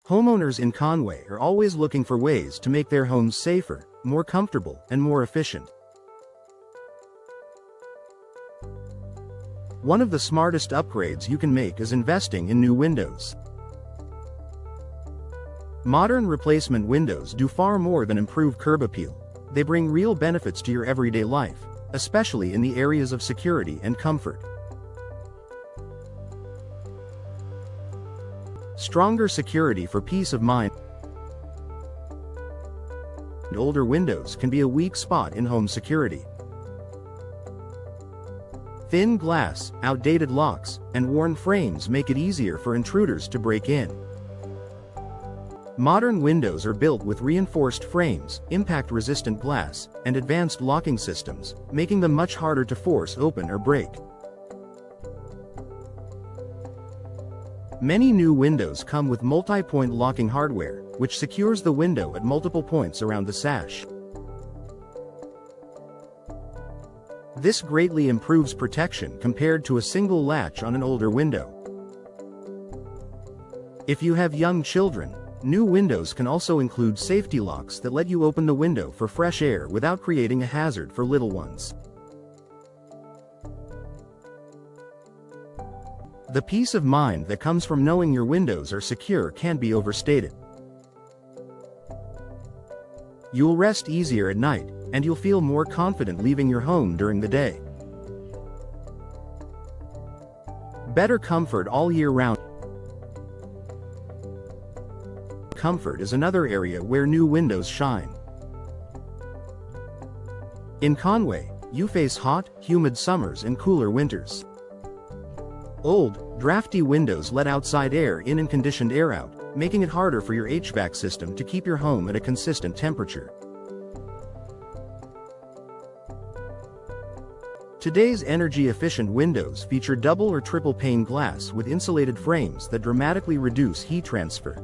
Homeowners in Conway are always looking for ways to make their homes safer, more comfortable, and more efficient. One of the smartest upgrades you can make is investing in new windows. Modern replacement windows do far more than improve curb appeal. They bring real benefits to your everyday life, especially in the areas of security and comfort. Stronger security for peace of mind. Older windows can be a weak spot in home security. Thin glass, outdated locks, and worn frames make it easier for intruders to break in. Modern windows are built with reinforced frames, impact-resistant glass, and advanced locking systems, making them much harder to force open or break. Many new windows come with multi-point locking hardware, which secures the window at multiple points around the sash. This greatly improves protection compared to a single latch on an older window. If you have young children, new windows can also include safety locks that let you open the window for fresh air without creating a hazard for little ones. The peace of mind that comes from knowing your windows are secure can't be overstated. You'll rest easier at night, and you'll feel more confident leaving your home during the day. Better comfort all year round. Comfort is another area where new windows shine. In Conway, you face hot, humid summers and cooler winters. Old, drafty windows let outside air in and conditioned air out, making it harder for your HVAC system to keep your home at a consistent temperature. Today's energy-efficient windows feature double or triple pane glass with insulated frames that dramatically reduce heat transfer.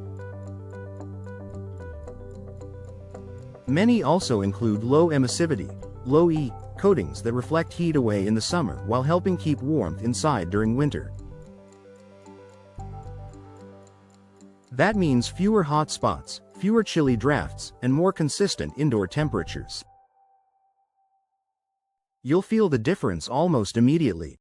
Many also include low emissivity, low E, coatings that reflect heat away in the summer while helping keep warmth inside during winter. That means fewer hot spots, fewer chilly drafts, and more consistent indoor temperatures. You'll feel the difference almost immediately.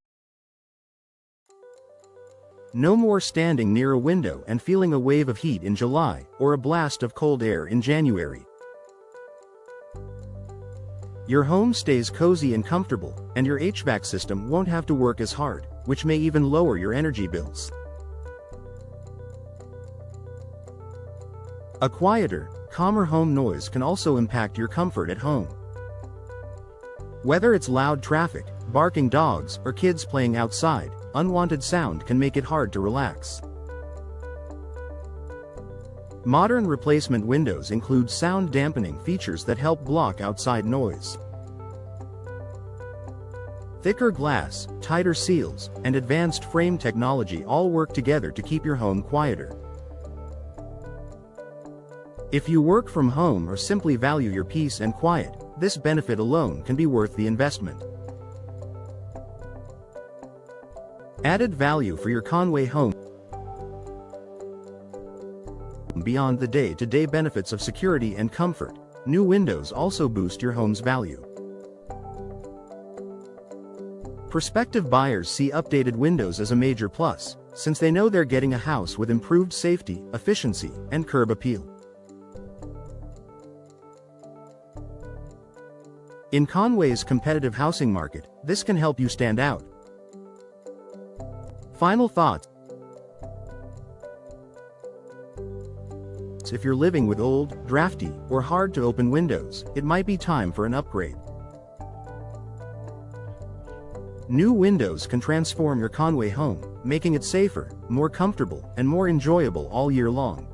No more standing near a window and feeling a wave of heat in July, or a blast of cold air in January. Your home stays cozy and comfortable, and your HVAC system won't have to work as hard, which may even lower your energy bills. A quieter, calmer home noise can also impact your comfort at home. Whether it's loud traffic, barking dogs, or kids playing outside, unwanted sound can make it hard to relax. Modern replacement windows include sound dampening features that help block outside noise. Thicker glass, tighter seals, and advanced frame technology all work together to keep your home quieter. If you work from home or simply value your peace and quiet, this benefit alone can be worth the investment. Added value for your Conway home. Beyond the day-to-day benefits of security and comfort, new windows also boost your home's value. Prospective buyers see updated windows as a major plus, since they know they're getting a house with improved safety, efficiency, and curb appeal. In Conway's competitive housing market, this can help you stand out. Final thoughts. If you're living with old, drafty, or hard-to-open windows, it might be time for an upgrade. New windows can transform your Conway home, making it safer, more comfortable, and more enjoyable all year long.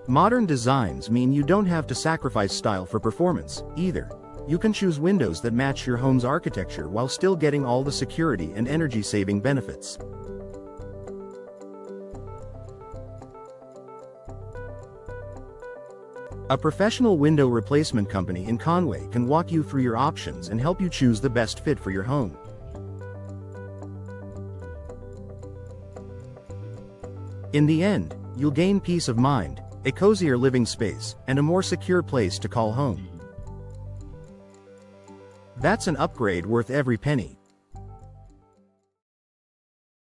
Modern designs mean you don't have to sacrifice style for performance, either. You can choose windows that match your home's architecture while still getting all the security and energy-saving benefits. A professional window replacement company in Conway can walk you through your options and help you choose the best fit for your home. In the end, you'll gain peace of mind, a cozier living space, and a more secure place to call home. That's an upgrade worth every penny.